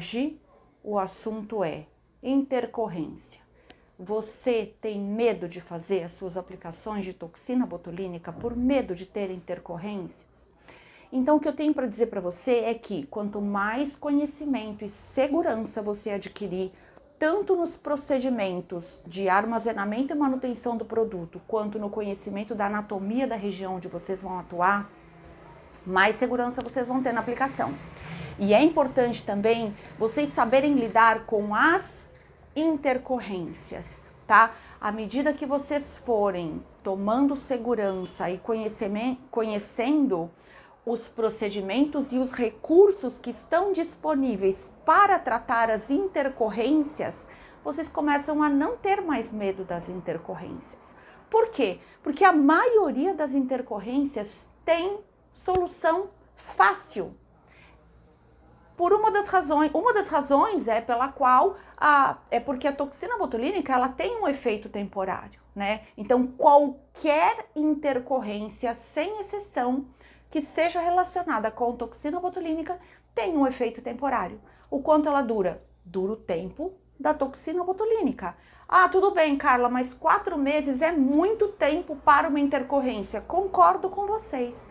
Hoje o assunto é intercorrência. Você tem medo de fazer as suas aplicações de toxina botulínica por medo de ter intercorrências? Então, o que eu tenho para dizer para você é que quanto mais conhecimento e segurança você adquirir, tanto nos procedimentos de armazenamento e manutenção do produto, quanto no conhecimento da anatomia da região onde vocês vão atuar, mais segurança vocês vão ter na aplicação. E é importante também vocês saberem lidar com as intercorrências, tá? À medida que vocês forem tomando segurança e conhecendo os procedimentos e os recursos que estão disponíveis para tratar as intercorrências, vocês começam a não ter mais medo das intercorrências. Por quê? Porque a maioria das intercorrências tem solução fácil. Por uma das razões é pela qual é porque a toxina botulínica ela tem um efeito temporário, né? Então qualquer intercorrência, sem exceção, que seja relacionada com toxina botulínica tem um efeito temporário. O quanto ela dura? Dura o tempo da toxina botulínica. Ah, tudo bem, Carla, mas 4 meses é muito tempo para uma intercorrência. Concordo com vocês.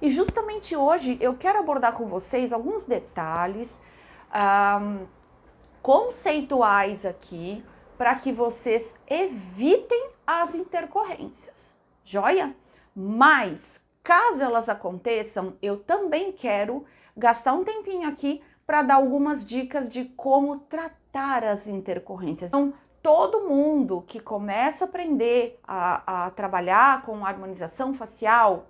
E justamente hoje eu quero abordar com vocês alguns detalhes conceituais aqui para que vocês evitem as intercorrências, joia? Mas, caso elas aconteçam, eu também quero gastar um tempinho aqui para dar algumas dicas de como tratar as intercorrências. Então, todo mundo que começa a aprender a trabalhar com harmonização facial,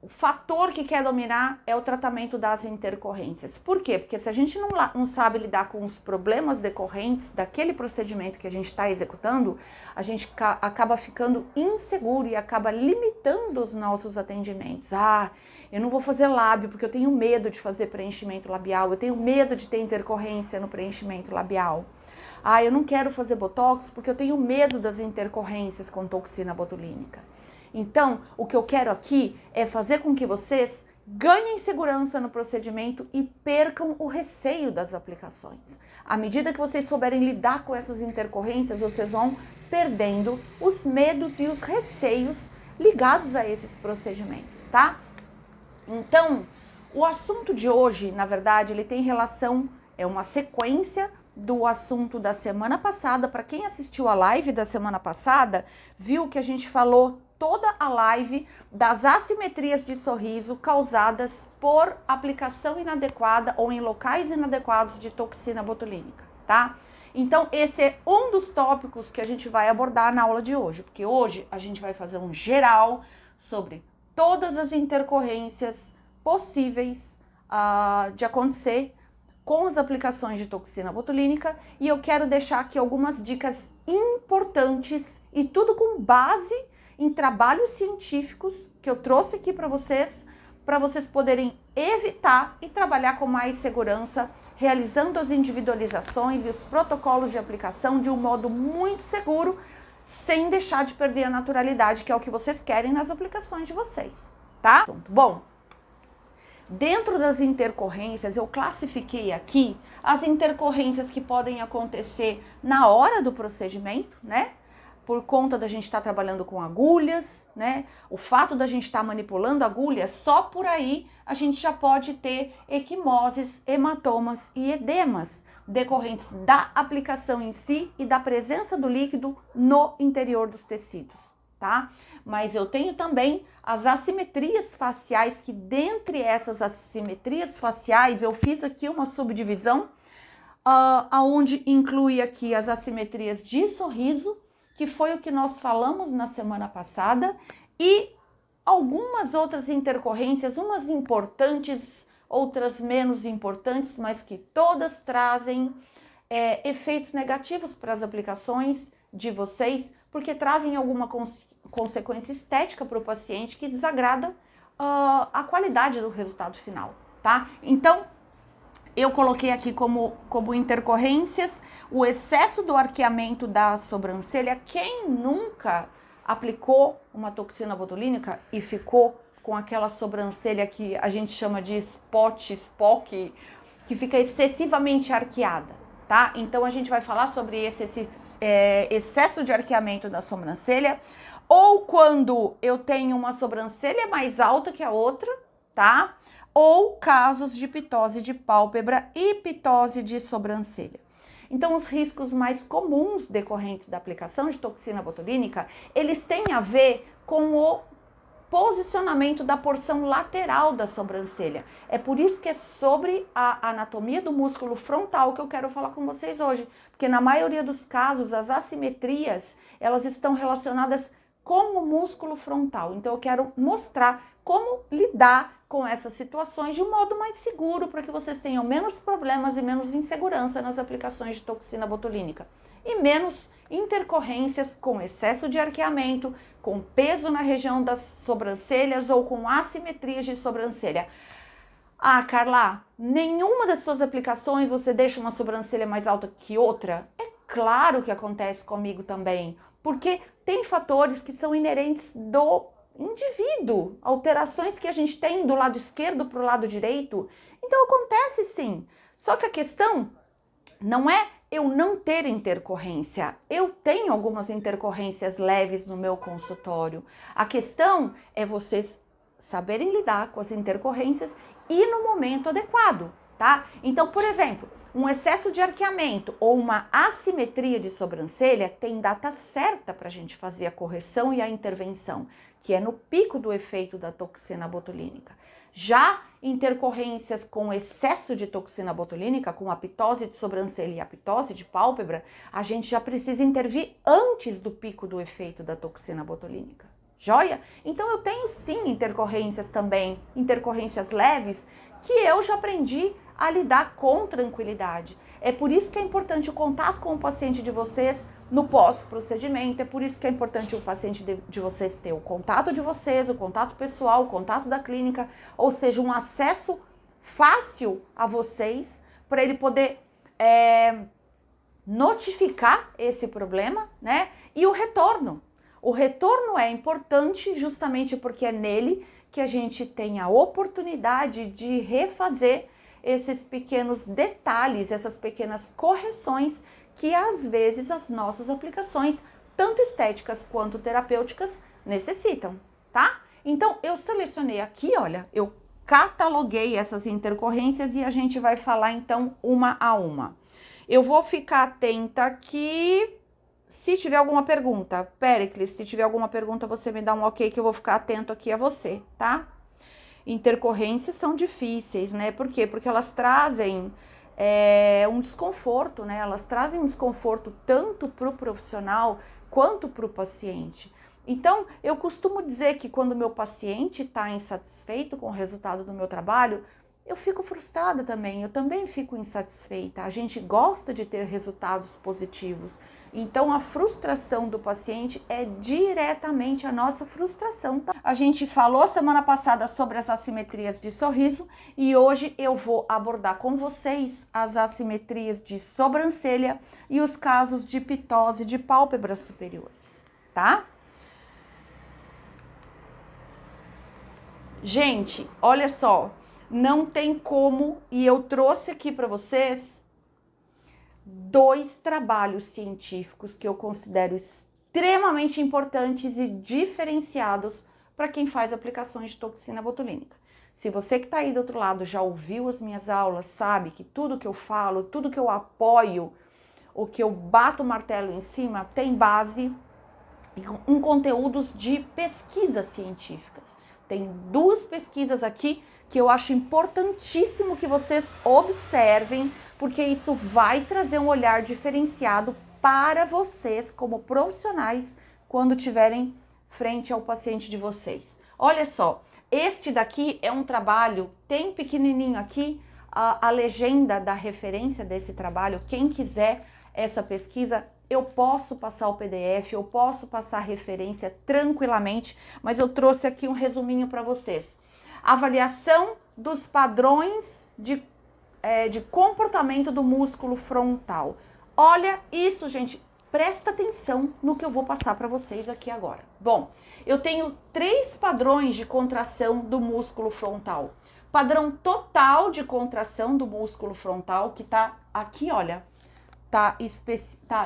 o fator que quer dominar é o tratamento das intercorrências. Por quê? Porque se a gente não sabe lidar com os problemas decorrentes daquele procedimento que a gente está executando, a gente acaba ficando inseguro e acaba limitando os nossos atendimentos. Ah, eu não vou fazer lábio porque eu tenho medo de fazer preenchimento labial, eu tenho medo de ter intercorrência no preenchimento labial. Ah, eu não quero fazer botox porque eu tenho medo das intercorrências com toxina botulínica. Então, o que eu quero aqui é fazer com que vocês ganhem segurança no procedimento e percam o receio das aplicações. À medida que vocês souberem lidar com essas intercorrências, vocês vão perdendo os medos e os receios ligados a esses procedimentos, tá? Então, o assunto de hoje, na verdade, ele tem relação, é uma sequência do assunto da semana passada. Para quem assistiu a live da semana passada, viu que a gente falou toda a live das assimetrias de sorriso causadas por aplicação inadequada ou em locais inadequados de toxina botulínica, tá? Então, esse é um dos tópicos que a gente vai abordar na aula de hoje, porque hoje a gente vai fazer um geral sobre todas as intercorrências possíveis de acontecer com as aplicações de toxina botulínica, e eu quero deixar aqui algumas dicas importantes e tudo com base em trabalhos científicos que eu trouxe aqui para vocês poderem evitar e trabalhar com mais segurança, realizando as individualizações e os protocolos de aplicação de um modo muito seguro, sem deixar de perder a naturalidade, que é o que vocês querem nas aplicações de vocês, tá? Bom, dentro das intercorrências, eu classifiquei aqui as intercorrências que podem acontecer na hora do procedimento, né? Por conta da gente estar trabalhando com agulhas, né? O fato da gente estar manipulando agulhas, só por aí a gente já pode ter equimoses, hematomas e edemas decorrentes da aplicação em si e da presença do líquido no interior dos tecidos, tá? Mas eu tenho também as assimetrias faciais, que dentre essas assimetrias faciais eu fiz aqui uma subdivisão, onde inclui aqui as assimetrias de sorriso, que foi o que nós falamos na semana passada, e algumas outras intercorrências, umas importantes, outras menos importantes, mas que todas trazem efeitos negativos para as aplicações de vocês, porque trazem alguma consequência estética para o paciente que desagrada a qualidade do resultado final, tá? Então, eu coloquei aqui como intercorrências o excesso do arqueamento da sobrancelha. Quem nunca aplicou uma toxina botulínica e ficou com aquela sobrancelha que a gente chama de spot, spock, que fica excessivamente arqueada, tá? Então a gente vai falar sobre esse excesso de arqueamento da sobrancelha, ou quando eu tenho uma sobrancelha mais alta que a outra, tá? Ou casos de pitose de pálpebra e pitose de sobrancelha. Então, os riscos mais comuns decorrentes da aplicação de toxina botulínica, eles têm a ver com o posicionamento da porção lateral da sobrancelha. É por isso que é sobre a anatomia do músculo frontal que eu quero falar com vocês hoje, porque na maioria dos casos, as assimetrias, elas estão relacionadas com o músculo frontal. Então, eu quero mostrar como lidar com essas situações de um modo mais seguro, para que vocês tenham menos problemas e menos insegurança nas aplicações de toxina botulínica. E menos intercorrências com excesso de arqueamento, com peso na região das sobrancelhas ou com assimetrias de sobrancelha. Ah, Carla, nenhuma das suas aplicações você deixa uma sobrancelha mais alta que outra? É claro que acontece comigo também, porque tem fatores que são inerentes do indivíduo, alterações que a gente tem do lado esquerdo para o lado direito. Então acontece sim, só que a questão não é eu não ter intercorrência. Eu tenho algumas intercorrências leves no meu consultório. A questão é vocês saberem lidar com as intercorrências e no momento adequado, tá? Então, por exemplo, um excesso de arqueamento ou uma assimetria de sobrancelha tem data certa para a gente fazer a correção e a intervenção, que é no pico do efeito da toxina botulínica. Já intercorrências com excesso de toxina botulínica, com a pitose de sobrancelha e a pitose de pálpebra, a gente já precisa intervir antes do pico do efeito da toxina botulínica. Joia? Então eu tenho sim intercorrências também, intercorrências leves, que eu já aprendi a lidar com tranquilidade. É por isso que é importante o contato com o paciente de vocês no pós-procedimento, é por isso que é importante o paciente de vocês ter o contato de vocês, o contato pessoal, o contato da clínica, ou seja, um acesso fácil a vocês, para ele poder notificar esse problema, né? E o retorno. O retorno é importante justamente porque é nele que a gente tem a oportunidade de refazer esses pequenos detalhes, essas pequenas correções que às vezes as nossas aplicações, tanto estéticas quanto terapêuticas, necessitam, tá? Então eu selecionei aqui, olha, eu cataloguei essas intercorrências e a gente vai falar então uma a uma. Eu vou ficar atenta aqui. Se tiver alguma pergunta, Péricles, se tiver alguma pergunta, você me dá um ok que eu vou ficar atento aqui a você, tá? Intercorrências são difíceis, né? Por quê? Porque elas trazem um desconforto, né? Elas trazem um desconforto tanto para o profissional quanto para o paciente. Então, eu costumo dizer que quando o meu paciente está insatisfeito com o resultado do meu trabalho, eu fico frustrada também, eu também fico insatisfeita. A gente gosta de ter resultados positivos. Então, a frustração do paciente é diretamente a nossa frustração. Tá? A gente falou semana passada sobre as assimetrias de sorriso e hoje eu vou abordar com vocês as assimetrias de sobrancelha e os casos de pitose de pálpebras superiores, tá? Gente, olha só, não tem como, e eu trouxe aqui para vocês 2 trabalhos científicos que eu considero extremamente importantes e diferenciados para quem faz aplicações de toxina botulínica. Se você que está aí do outro lado já ouviu as minhas aulas, sabe que tudo que eu falo, tudo que eu apoio, o que eu bato o martelo em cima, tem base em conteúdos de pesquisas científicas. Tem 2 pesquisas aqui que eu acho importantíssimo que vocês observem, porque isso vai trazer um olhar diferenciado para vocês como profissionais quando estiverem frente ao paciente de vocês. Olha só, este daqui é um trabalho, tem pequenininho aqui a legenda da referência desse trabalho. Quem quiser essa pesquisa, eu posso passar o PDF, eu posso passar a referência tranquilamente, mas eu trouxe aqui um resuminho para vocês. Avaliação dos padrões de comportamento do músculo frontal. Olha isso, gente, presta atenção no que eu vou passar para vocês aqui agora. Bom, eu tenho 3 padrões de contração do músculo frontal. Padrão total de contração do músculo frontal, que tá aqui, olha, tá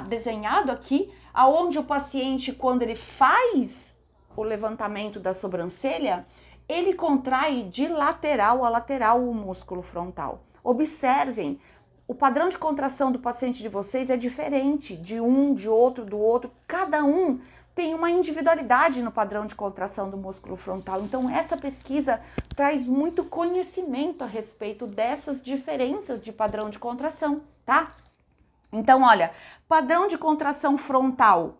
desenhado aqui, aonde o paciente, quando ele faz o levantamento da sobrancelha, ele contrai de lateral a lateral o músculo frontal. Observem, o padrão de contração do paciente de vocês é diferente de um, de outro, do outro. Cada um tem uma individualidade no padrão de contração do músculo frontal. Então, essa pesquisa traz muito conhecimento a respeito dessas diferenças de padrão de contração, tá? Então, olha, padrão de contração frontal.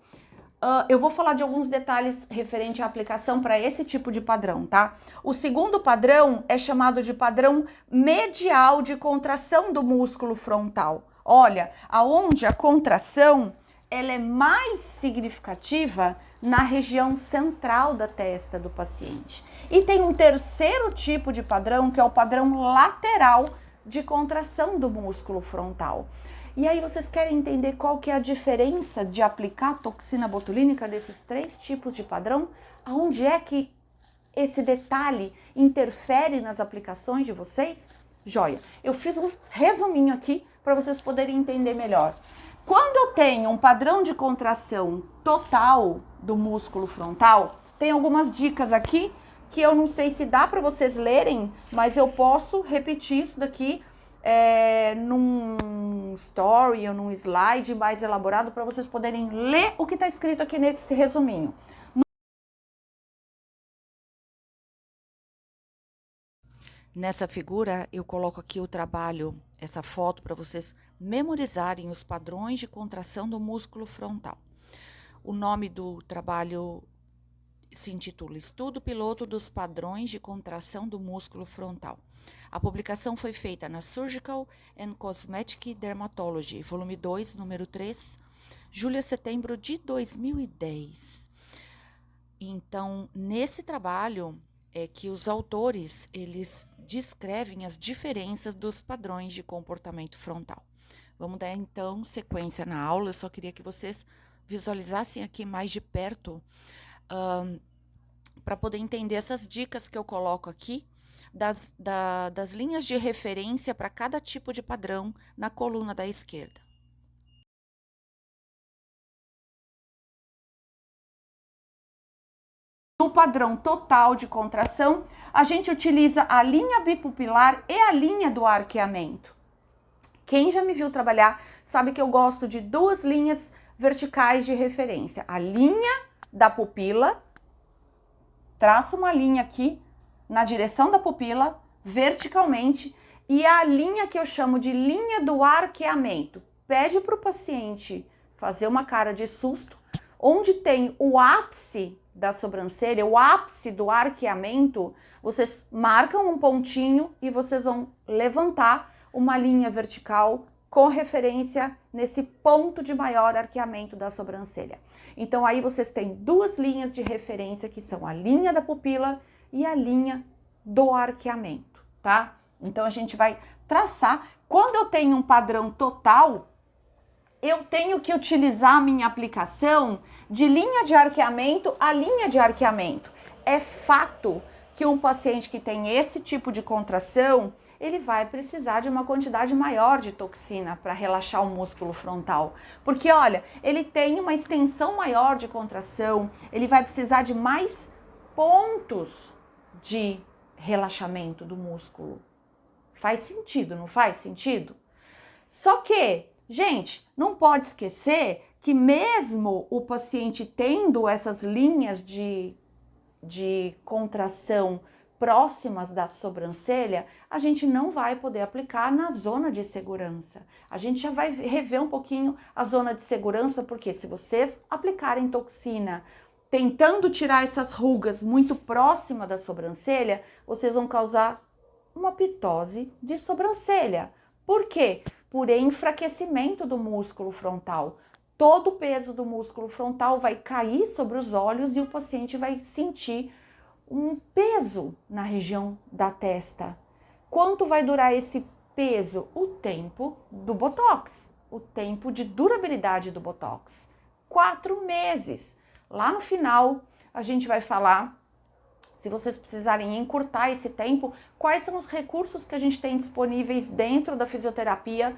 Eu vou falar de alguns detalhes referente à aplicação para esse tipo de padrão, tá? O segundo padrão é chamado de padrão medial de contração do músculo frontal. Olha, aonde a contração ela é mais significativa na região central da testa do paciente. E tem um terceiro tipo de padrão, que é o padrão lateral de contração do músculo frontal. E aí vocês querem entender qual que é a diferença de aplicar toxina botulínica desses três tipos de padrão? Aonde é que esse detalhe interfere nas aplicações de vocês? Joia, eu fiz um resuminho aqui para vocês poderem entender melhor. Quando eu tenho um padrão de contração total do músculo frontal, tem algumas dicas aqui que eu não sei se dá para vocês lerem, mas eu posso repetir isso daqui num story ou num slide mais elaborado para vocês poderem ler o que está escrito aqui nesse resuminho. Nessa figura eu coloco aqui o trabalho, essa foto para vocês memorizarem os padrões de contração do músculo frontal. O nome do trabalho se intitula Estudo Piloto dos Padrões de Contração do Músculo Frontal. A publicação foi feita na Surgical and Cosmetic Dermatology, volume 2, número 3, julho a setembro de 2010. Então, nesse trabalho é que os autores, eles descrevem as diferenças dos padrões de comportamento frontal. Vamos dar, então, sequência na aula. Eu só queria que vocês visualizassem aqui mais de perto para poder entender essas dicas que eu coloco aqui das linhas de referência para cada tipo de padrão na coluna da esquerda. No padrão total de contração, a gente utiliza a linha bipupilar e a linha do arqueamento. Quem já me viu trabalhar sabe que eu gosto de duas linhas verticais de referência. A linha da pupila, traço uma linha aqui na direção da pupila, verticalmente, e a linha que eu chamo de linha do arqueamento. Pede para o paciente fazer uma cara de susto, onde tem o ápice da sobrancelha, o ápice do arqueamento, vocês marcam um pontinho e vocês vão levantar uma linha vertical com referência nesse ponto de maior arqueamento da sobrancelha. Então aí vocês têm duas linhas de referência que são a linha da pupila e a linha do arqueamento, tá? Então a gente vai traçar. Quando eu tenho um padrão total, eu tenho que utilizar a minha aplicação de linha de arqueamento a linha de arqueamento. É fato que um paciente que tem esse tipo de contração, ele vai precisar de uma quantidade maior de toxina para relaxar o músculo frontal. Porque, olha, ele tem uma extensão maior de contração, ele vai precisar de mais pontos de relaxamento do músculo. Faz sentido, não faz sentido? Só que, gente, não pode esquecer que mesmo o paciente tendo essas linhas de contração próximas da sobrancelha, a gente não vai poder aplicar na zona de segurança. A gente já vai rever um pouquinho a zona de segurança, porque se vocês aplicarem toxina tentando tirar essas rugas muito próxima da sobrancelha, vocês vão causar uma pitose de sobrancelha. Por quê? Por enfraquecimento do músculo frontal. Todo o peso do músculo frontal vai cair sobre os olhos e o paciente vai sentir um peso na região da testa. Quanto vai durar esse peso? O tempo do Botox, o tempo de durabilidade do Botox. 4 meses. Lá no final, a gente vai falar Se vocês precisarem encurtar esse tempo, quais são os recursos que a gente tem disponíveis dentro da fisioterapia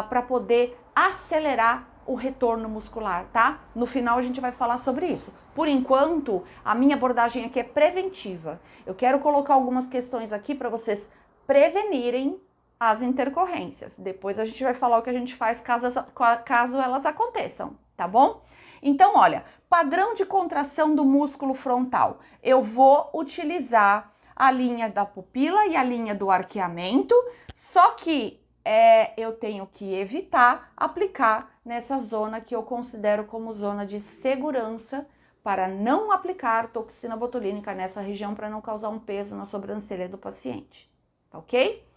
para poder acelerar o retorno muscular, tá? No final a gente vai falar sobre isso. Por enquanto, a minha abordagem aqui é preventiva. Eu quero colocar algumas questões aqui para vocês prevenirem as intercorrências. Depois a gente vai falar o que a gente faz caso elas aconteçam, tá bom? Então, olha, padrão de contração do músculo frontal. Eu vou utilizar a linha da pupila e a linha do arqueamento, só que eu tenho que evitar aplicar nessa zona que eu considero como zona de segurança para não aplicar toxina botulínica nessa região para não causar um peso na sobrancelha do paciente, tá ok?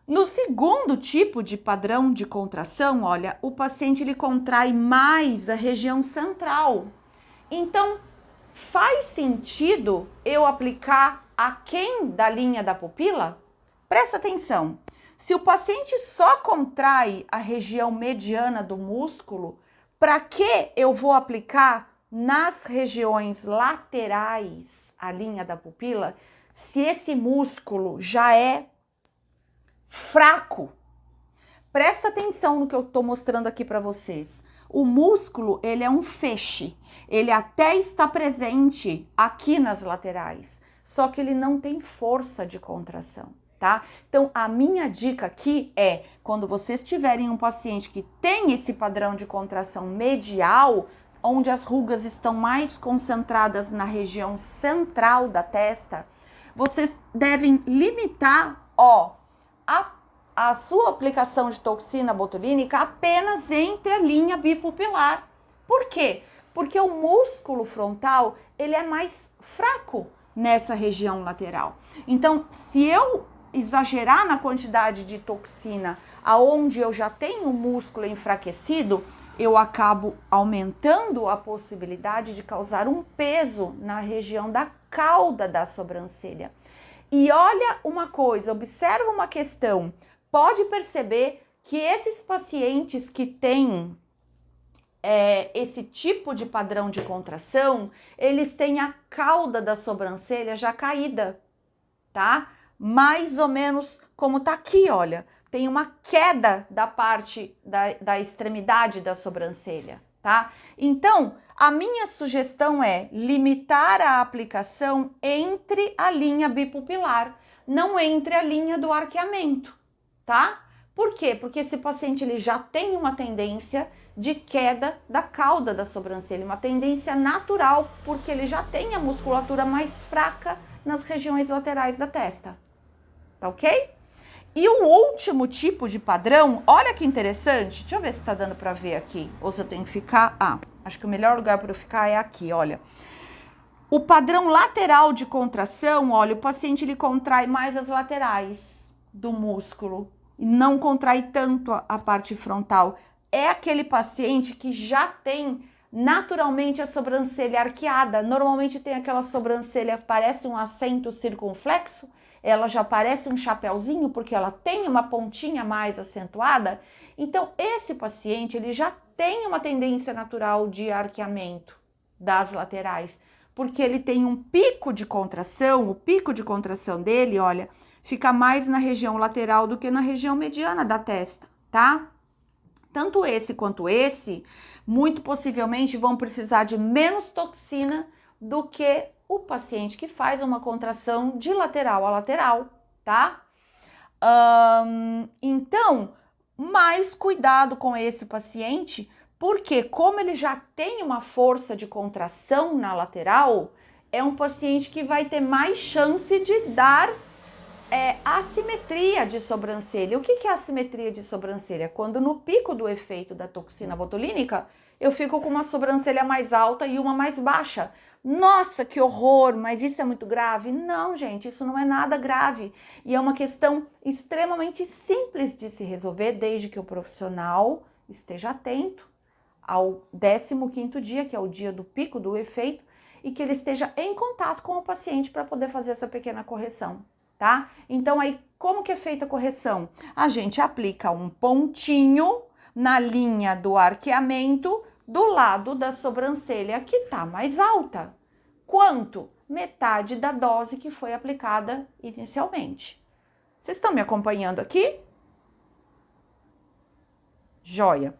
No segundo tipo de padrão de contração, olha, o paciente ele contrai mais a região central. Então, faz sentido eu aplicar aquém da linha da pupila? Presta atenção. Se o paciente só contrai a região mediana do músculo, para que eu vou aplicar nas regiões laterais a linha da pupila, se esse músculo já é fraco? Presta atenção no que eu estou mostrando aqui para vocês. O músculo, ele é um feixe. Ele até está presente aqui nas laterais, só que ele não tem força de contração, tá? Então, a minha dica aqui é, quando vocês tiverem um paciente que tem esse padrão de contração medial, onde as rugas estão mais concentradas na região central da testa, vocês devem limitar, a sua aplicação de toxina botulínica apenas entre a linha bipupilar. Por quê? Porque o músculo frontal, ele é mais fraco nessa região lateral. Então, se eu exagerar na quantidade de toxina aonde eu já tenho o músculo enfraquecido, eu acabo aumentando a possibilidade de causar um peso na região da cauda da sobrancelha. E olha uma coisa, observa uma questão. Pode perceber que esses pacientes que têm esse tipo de padrão de contração, eles têm a cauda da sobrancelha já caída, tá? Mais ou menos como tá aqui, olha. Tem uma queda da parte da extremidade da sobrancelha, tá? Então, a minha sugestão é limitar a aplicação entre a linha bipupilar, não entre a linha do arqueamento, tá? Por quê? Porque esse paciente ele já tem uma tendência de queda da cauda da sobrancelha, uma tendência natural, porque ele já tem a musculatura mais fraca nas regiões laterais da testa, tá ok? E o último tipo de padrão, olha que interessante, deixa eu ver se tá dando para ver aqui, ou se eu tenho que ficar, acho que o melhor lugar para eu ficar é aqui, olha. O padrão lateral de contração, olha, o paciente ele contrai mais as laterais do músculo e não contrai tanto a parte frontal. É aquele paciente que já tem naturalmente a sobrancelha arqueada, normalmente tem aquela sobrancelha que parece um acento circunflexo, ela já parece um chapéuzinho porque ela tem uma pontinha mais acentuada. Então, esse paciente, ele já tem uma tendência natural de arqueamento das laterais, porque ele tem um pico de contração, o pico de contração dele, olha, fica mais na região lateral do que na região mediana da testa, tá? Tanto esse quanto esse, muito possivelmente vão precisar de menos toxina do que o paciente que faz uma contração de lateral a lateral, tá? Então, mais cuidado com esse paciente, porque como ele já tem uma força de contração na lateral, é um paciente que vai ter mais chance de dar assimetria de sobrancelha. O que é assimetria de sobrancelha? Quando no pico do efeito da toxina botulínica, eu fico com uma sobrancelha mais alta e uma mais baixa. Nossa, que horror, mas isso é muito grave? Não, gente, isso não é nada grave. E é uma questão extremamente simples de se resolver, desde que o profissional esteja atento ao 15º dia, que é o dia do pico do efeito, e que ele esteja em contato com o paciente para poder fazer essa pequena correção, tá? Então, aí, como que é feita a correção? A gente aplica um pontinho na linha do arqueamento do lado da sobrancelha que tá mais alta. Quanto? Metade da dose que foi aplicada inicialmente. Vocês estão me acompanhando aqui? Joia.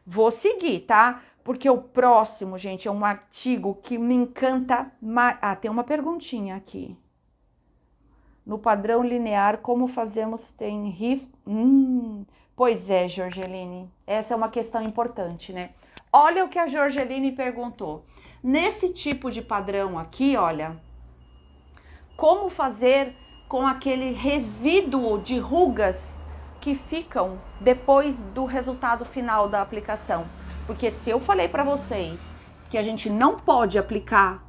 Vou seguir, tá? Porque o próximo, gente, é um artigo que me encanta mais. Ah, tem uma perguntinha aqui. No padrão linear, como fazemos tem risco? Pois é, Jorgeline. Essa é uma questão importante, né? Olha o que a Jorgeline perguntou. Nesse tipo de padrão aqui, olha, como fazer com aquele resíduo de rugas que ficam depois do resultado final da aplicação? Porque se eu falei para vocês que a gente não pode aplicar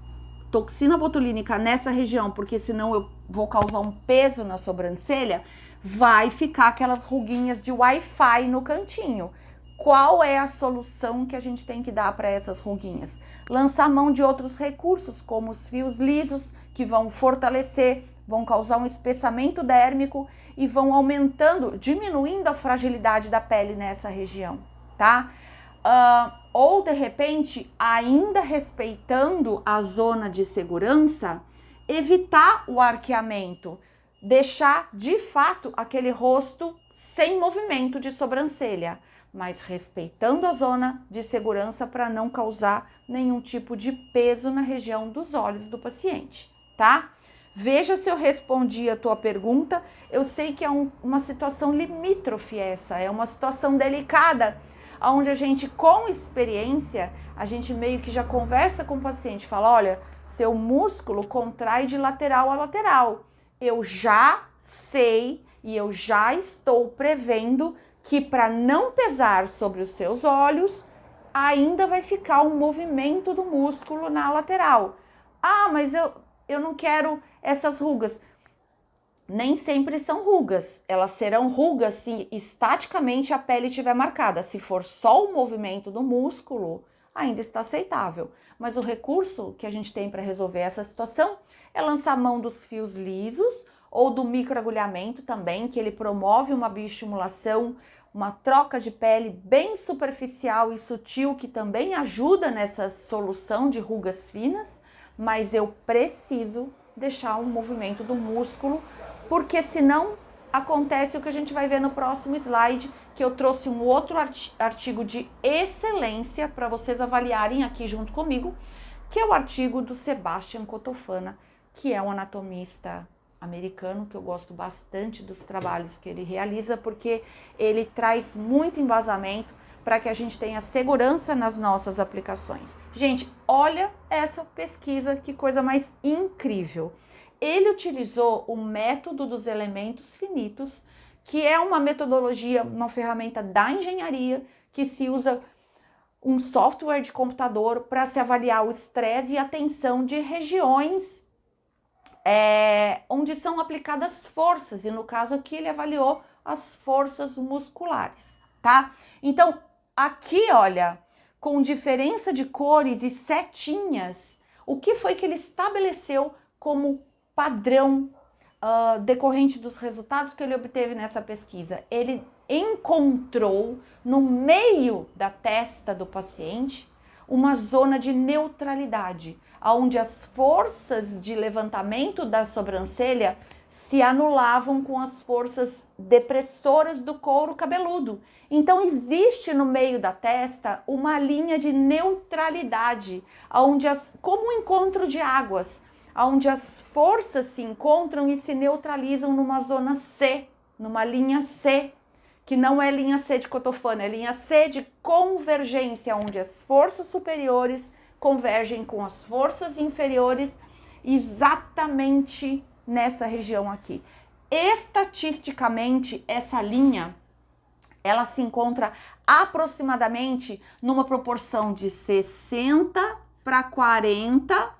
toxina botulínica nessa região, porque senão eu vou causar um peso na sobrancelha, vai ficar aquelas ruguinhas de Wi-Fi no cantinho. Qual é a solução que a gente tem que dar para essas ruguinhas? Lançar mão de outros recursos, como os fios lisos, que vão fortalecer, vão causar um espessamento dérmico e vão aumentando, diminuindo a fragilidade da pele nessa região, tá? Ou de repente, ainda respeitando a zona de segurança, evitar o arqueamento, deixar de fato aquele rosto sem movimento de sobrancelha, mas respeitando a zona de segurança para não causar nenhum tipo de peso na região dos olhos do paciente, tá? Veja se eu respondi a tua pergunta. Eu sei que é uma situação limítrofe essa, é uma situação delicada, onde a gente, com experiência, a gente meio que já conversa com o paciente, fala, olha, seu músculo contrai de lateral a lateral. Eu já sei e eu já estou prevendo que para não pesar sobre os seus olhos, ainda vai ficar um movimento do músculo na lateral. Ah, mas eu não quero essas rugas. Nem sempre são rugas, elas serão rugas se estaticamente a pele estiver marcada. Se for só o movimento do músculo, ainda está aceitável. Mas o recurso que a gente tem para resolver essa situação é lançar mão dos fios lisos ou do microagulhamento também, que ele promove uma bioestimulação, uma troca de pele bem superficial e sutil, que também ajuda nessa solução de rugas finas, mas eu preciso deixar um movimento do músculo, porque senão acontece o que a gente vai ver no próximo slide, que eu trouxe um outro artigo de excelência para vocês avaliarem aqui junto comigo, que é o artigo do Sebastian Cotofana, que é um anatomista americano, que eu gosto bastante dos trabalhos que ele realiza, porque ele traz muito embasamento para que a gente tenha segurança nas nossas aplicações. Gente, olha essa pesquisa, que coisa mais incrível. Ele utilizou o método dos elementos finitos, que é uma metodologia, uma ferramenta da engenharia, que se usa um software de computador para se avaliar o estresse e a tensão de regiões onde são aplicadas forças, e no caso aqui ele avaliou as forças musculares, tá? Então, aqui, olha, com diferença de cores e setinhas, o que foi que ele estabeleceu como padrão decorrente dos resultados que ele obteve nessa pesquisa? Ele encontrou no meio da testa do paciente uma zona de neutralidade, onde as forças de levantamento da sobrancelha se anulavam com as forças depressoras do couro cabeludo. Então existe no meio da testa uma linha de neutralidade, onde como um encontro de águas, onde as forças se encontram e se neutralizam numa zona C, numa linha C, que não é linha C de Cotofana, é linha C de convergência, onde as forças superiores convergem com as forças inferiores exatamente nessa região aqui. Estatisticamente, essa linha, ela se encontra aproximadamente numa proporção de 60/40,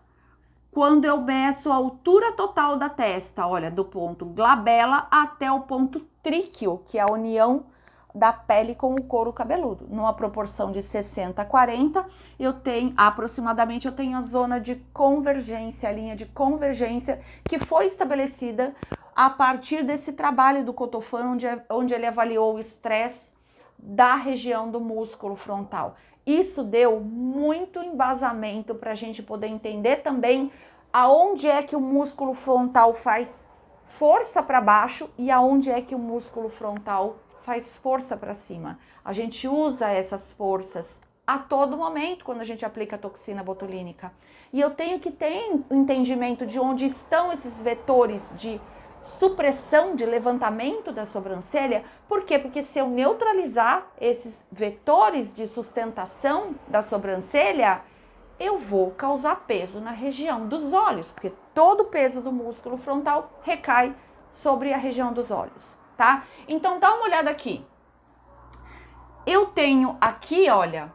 quando eu meço a altura total da testa, olha, do ponto glabela até o ponto tríqueo, que é a união da pele com o couro cabeludo. Numa proporção de 60/40, eu tenho aproximadamente a zona de convergência, a linha de convergência que foi estabelecida a partir desse trabalho do Cotofana, onde ele avaliou o estresse da região do músculo frontal. Isso deu muito embasamento para a gente poder entender também aonde é que o músculo frontal faz força para baixo e aonde é que o músculo frontal faz força para cima. A gente usa essas forças a todo momento quando a gente aplica a toxina botulínica. E eu tenho que ter o entendimento de onde estão esses vetores de supressão, de levantamento da sobrancelha. Por quê? Porque se eu neutralizar esses vetores de sustentação da sobrancelha, eu vou causar peso na região dos olhos, porque todo o peso do músculo frontal recai sobre a região dos olhos, tá? Então dá uma olhada aqui. Eu tenho aqui, olha,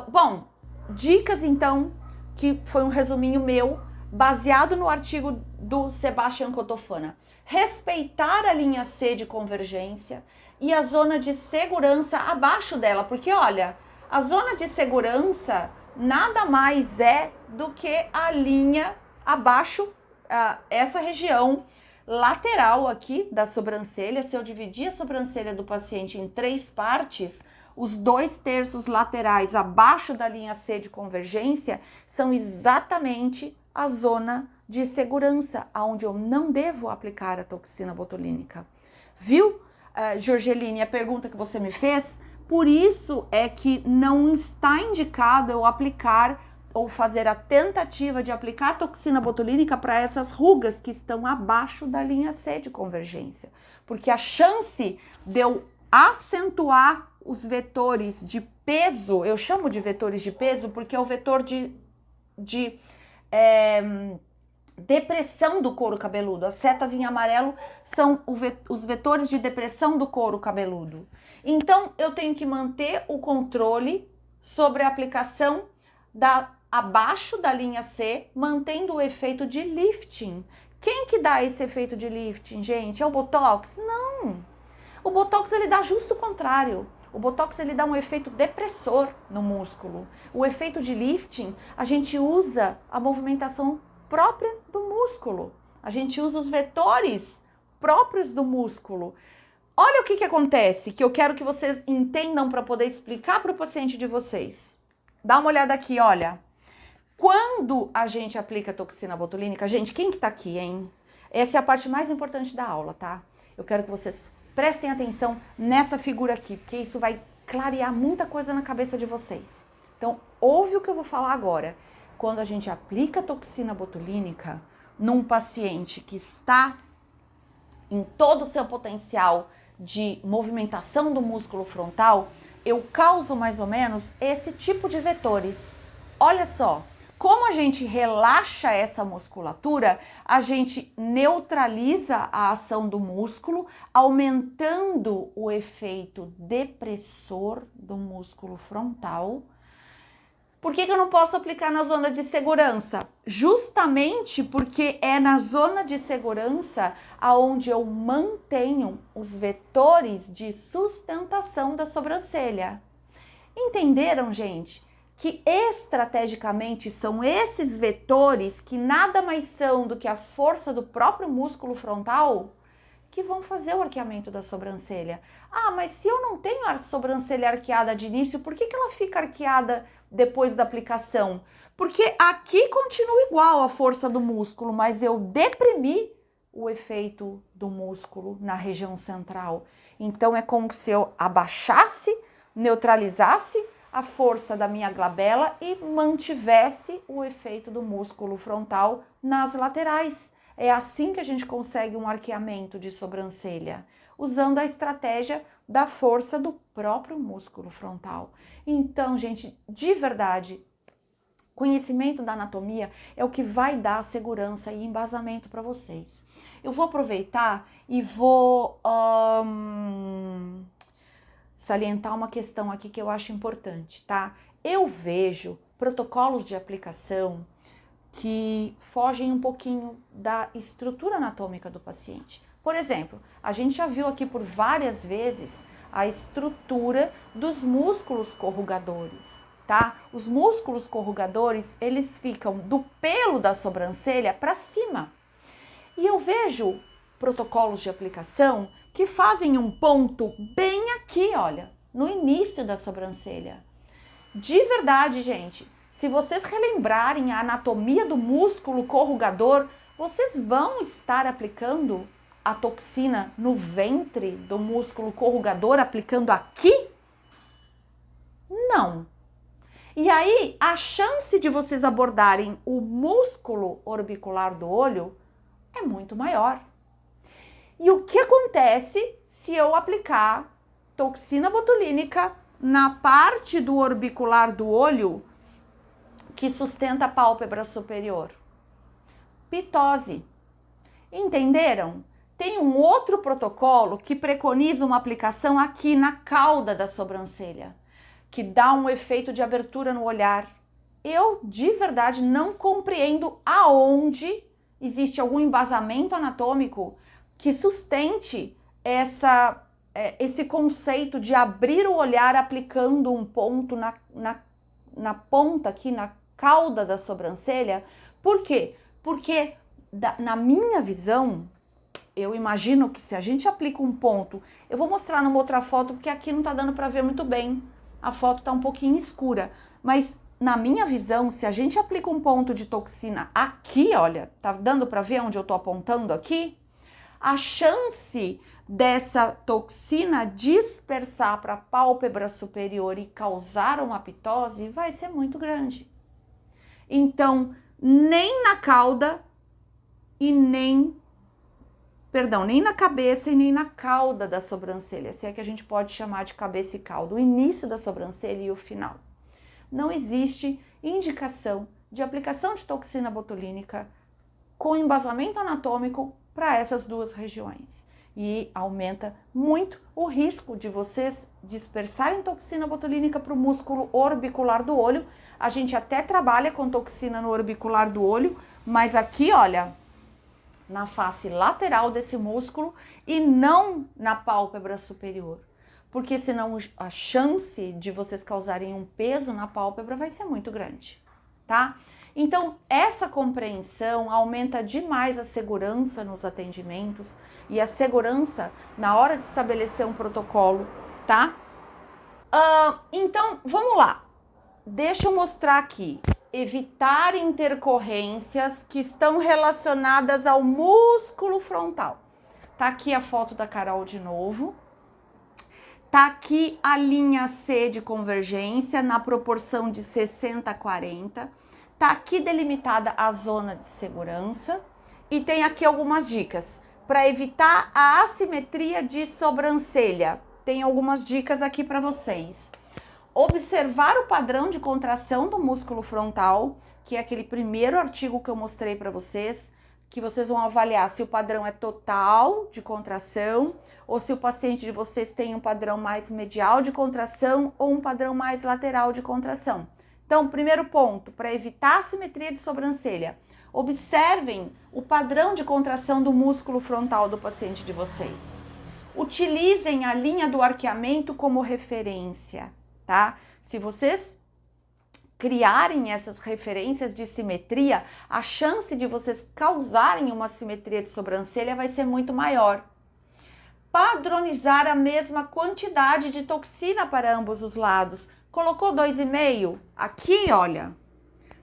bom, dicas então, que foi um resuminho meu, baseado no artigo do Sebastian Cotofana. Respeitar a linha C de convergência e a zona de segurança abaixo dela, porque olha, a zona de segurança nada mais é do que a linha abaixo, essa região lateral aqui da sobrancelha. Se eu dividir a sobrancelha do paciente em 3 partes, os 2/3 laterais abaixo da linha C de convergência são exatamente a zona de segurança, onde eu não devo aplicar a toxina botulínica. Viu, Jorgeline, a pergunta que você me fez? Por isso é que não está indicado eu aplicar ou fazer a tentativa de aplicar toxina botulínica para essas rugas que estão abaixo da linha C de convergência. Porque a chance de eu acentuar os vetores de peso, eu chamo de vetores de peso porque é o vetor de depressão do couro cabeludo. As setas em amarelo são os vetores de depressão do couro cabeludo. Então, eu tenho que manter o controle sobre a aplicação abaixo da linha C, mantendo o efeito de lifting. Quem que dá esse efeito de lifting, gente? É o Botox? Não! O Botox, ele dá justo o contrário. O Botox, ele dá um efeito depressor no músculo. O efeito de lifting, a gente usa a movimentação própria do músculo. A gente usa os vetores próprios do músculo. Olha o que acontece, que eu quero que vocês entendam para poder explicar para o paciente de vocês. Dá uma olhada aqui, olha. Quando a gente aplica toxina botulínica, gente, quem que tá aqui, hein? Essa é a parte mais importante da aula, tá? Eu quero que vocês prestem atenção nessa figura aqui, porque isso vai clarear muita coisa na cabeça de vocês. Então, ouve o que eu vou falar agora. Quando a gente aplica toxina botulínica num paciente que está em todo o seu potencial de movimentação do músculo frontal, eu causo mais ou menos esse tipo de vetores. Olha só, como a gente relaxa essa musculatura, a gente neutraliza a ação do músculo, aumentando o efeito depressor do músculo frontal. Por que eu não posso aplicar na zona de segurança? Justamente porque é na zona de segurança aonde eu mantenho os vetores de sustentação da sobrancelha. Entenderam, gente? Que estrategicamente são esses vetores que nada mais são do que a força do próprio músculo frontal que vão fazer o arqueamento da sobrancelha. Ah, mas se eu não tenho a sobrancelha arqueada de início, por que ela fica arqueada depois da aplicação? Porque aqui continua igual a força do músculo, mas eu deprimi o efeito do músculo na região central. Então é como se eu abaixasse, neutralizasse a força da minha glabela e mantivesse o efeito do músculo frontal nas laterais. É assim que a gente consegue um arqueamento de sobrancelha, usando a estratégia da força do próprio músculo frontal. Então, gente, de verdade, conhecimento da anatomia é o que vai dar segurança e embasamento para vocês. Eu vou aproveitar e vou salientar uma questão aqui que eu acho importante, tá? Eu vejo protocolos de aplicação que fogem um pouquinho da estrutura anatômica do paciente. Por exemplo, a gente já viu aqui por várias vezes a estrutura dos músculos corrugadores, tá? Os músculos corrugadores, eles ficam do pelo da sobrancelha para cima. E eu vejo protocolos de aplicação que fazem um ponto bem aqui, olha, no início da sobrancelha. De verdade, gente, Se vocês relembrarem a anatomia do músculo corrugador, vocês vão estar aplicando a toxina no ventre do músculo corrugador, aplicando aqui? Não. E aí, a chance de vocês abordarem o músculo orbicular do olho é muito maior. E o que acontece se eu aplicar toxina botulínica na parte do orbicular do olho que sustenta a pálpebra superior? Pitose. Entenderam? Tem um outro protocolo que preconiza uma aplicação aqui na cauda da sobrancelha, que dá um efeito de abertura no olhar. Eu, de verdade, não compreendo aonde existe algum embasamento anatômico que sustente esse conceito de abrir o olhar aplicando um ponto na ponta aqui, na cauda da sobrancelha. Por quê? Porque na minha visão, eu imagino que se a gente aplica um ponto, eu vou mostrar numa outra foto, porque aqui não tá dando para ver muito bem, a foto tá um pouquinho escura, mas na minha visão, se a gente aplica um ponto de toxina aqui, olha, tá dando para ver onde eu tô apontando aqui? A chance dessa toxina dispersar para a pálpebra superior e causar uma pitose vai ser muito grande. Então, nem na cauda e nem na cabeça e nem na cauda da sobrancelha, se é que a gente pode chamar de cabeça e cauda, o início da sobrancelha e o final. Não existe indicação de aplicação de toxina botulínica com embasamento anatômico para essas duas regiões. E aumenta muito o risco de vocês dispersarem toxina botulínica para o músculo orbicular do olho. A gente até trabalha com toxina no orbicular do olho, mas aqui, olha, na face lateral desse músculo e não na pálpebra superior. Porque senão a chance de vocês causarem um peso na pálpebra vai ser muito grande, tá? Então, essa compreensão aumenta demais a segurança nos atendimentos e a segurança na hora de estabelecer um protocolo, tá? Então, vamos lá. Deixa eu mostrar aqui. Evitar intercorrências que estão relacionadas ao músculo frontal. Tá aqui a foto da Carol de novo. Tá aqui a linha C de convergência na proporção de 60-40. Tá aqui delimitada a zona de segurança e tem aqui algumas dicas para evitar a assimetria de sobrancelha. Tem algumas dicas aqui para vocês. Observar o padrão de contração do músculo frontal, que é aquele primeiro artigo que eu mostrei para vocês, que vocês vão avaliar se o padrão é total de contração ou se o paciente de vocês tem um padrão mais medial de contração ou um padrão mais lateral de contração. Então, primeiro ponto, para evitar a simetria de sobrancelha, observem o padrão de contração do músculo frontal do paciente de vocês. Utilizem a linha do arqueamento como referência, tá? Se vocês criarem essas referências de simetria, a chance de vocês causarem uma simetria de sobrancelha vai ser muito maior. Padronizar a mesma quantidade de toxina para ambos os lados. Colocou 2,5? Aqui, olha,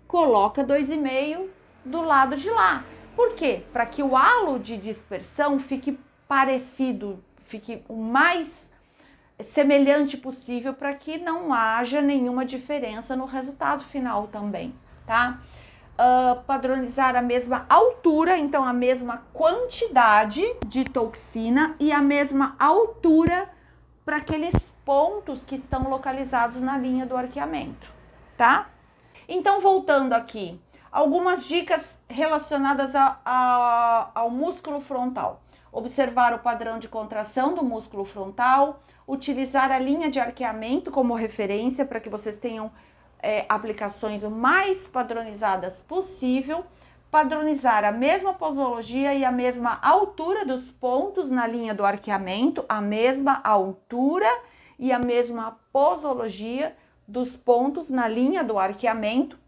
coloca 2,5 do lado de lá. Por quê? Para que o halo de dispersão fique parecido, fique o mais semelhante possível para que não haja nenhuma diferença no resultado final também, tá? Padronizar a mesma altura, então a mesma quantidade de toxina e a mesma altura para aqueles pontos que estão localizados na linha do arqueamento, tá? Então, voltando aqui, algumas dicas relacionadas ao músculo frontal. Observar o padrão de contração do músculo frontal, utilizar a linha de arqueamento como referência para que vocês tenham aplicações o mais padronizadas possível, padronizar a mesma posologia e a mesma altura dos pontos na linha do arqueamento, a mesma altura e a mesma posologia dos pontos na linha do arqueamento,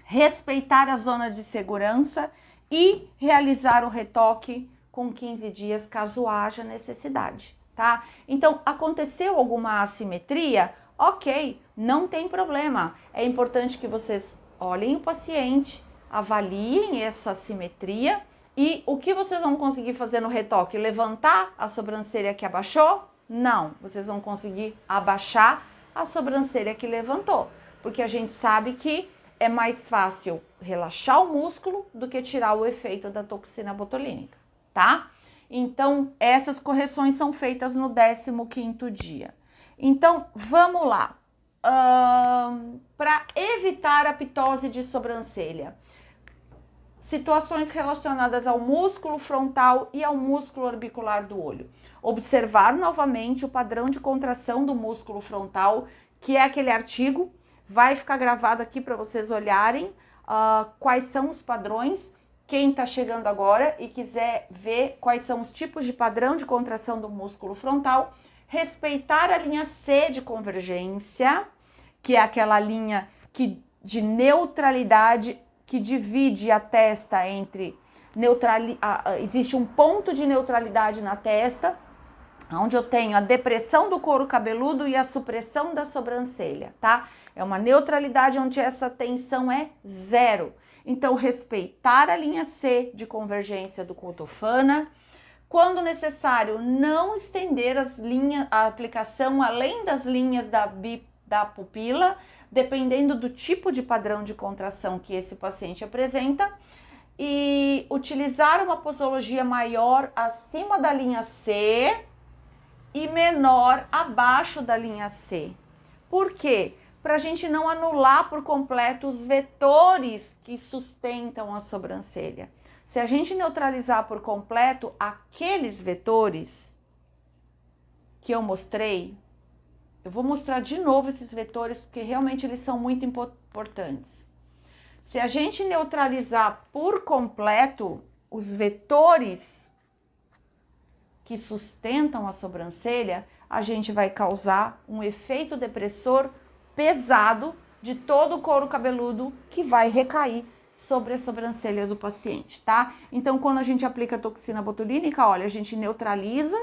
respeitar a zona de segurança e realizar o retoque com 15 dias, caso haja necessidade, tá? Então, aconteceu alguma assimetria, Ok, não tem problema. É importante que vocês olhem o paciente, avaliem essa simetria e o que vocês vão conseguir fazer no retoque? Levantar a sobrancelha que abaixou? Não, vocês vão conseguir abaixar a sobrancelha que levantou, porque a gente sabe que é mais fácil relaxar o músculo do que tirar o efeito da toxina botulínica, tá? Então, essas correções são feitas no 15º dia. Então, vamos lá. Para evitar a ptose de sobrancelha, situações relacionadas ao músculo frontal e ao músculo orbicular do olho. Observar novamente o padrão de contração do músculo frontal, que é aquele artigo. Vai ficar gravado aqui para vocês olharem quais são os padrões. Quem está chegando agora e quiser ver quais são os tipos de padrão de contração do músculo frontal, respeitar a linha C de convergência, que é aquela linha de neutralidade que divide a testa entre existe um ponto de neutralidade na testa, onde eu tenho a depressão do couro cabeludo e a supressão da sobrancelha, tá? É uma neutralidade onde essa tensão é zero. Então, respeitar a linha C de convergência do Cotofana. Quando necessário, não estender a aplicação além das linhas da pupila, dependendo do tipo de padrão de contração que esse paciente apresenta, e utilizar uma posologia maior acima da linha C e menor abaixo da linha C. Por quê? Para a gente não anular por completo os vetores que sustentam a sobrancelha. Se a gente neutralizar por completo aqueles vetores que eu mostrei, eu vou mostrar de novo esses vetores, porque realmente eles são muito importantes. Se a gente neutralizar por completo os vetores que sustentam a sobrancelha, a gente vai causar um efeito depressor pesado de todo o couro cabeludo que vai recair sobre a sobrancelha do paciente, tá? Então, quando a gente aplica a toxina botulínica, olha, a gente neutraliza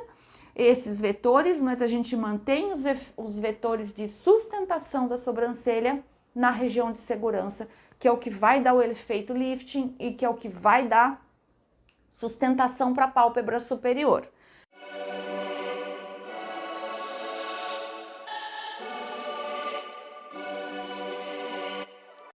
esses vetores, mas a gente mantém os vetores de sustentação da sobrancelha na região de segurança, que é o que vai dar o efeito lifting e que é o que vai dar sustentação para a pálpebra superior.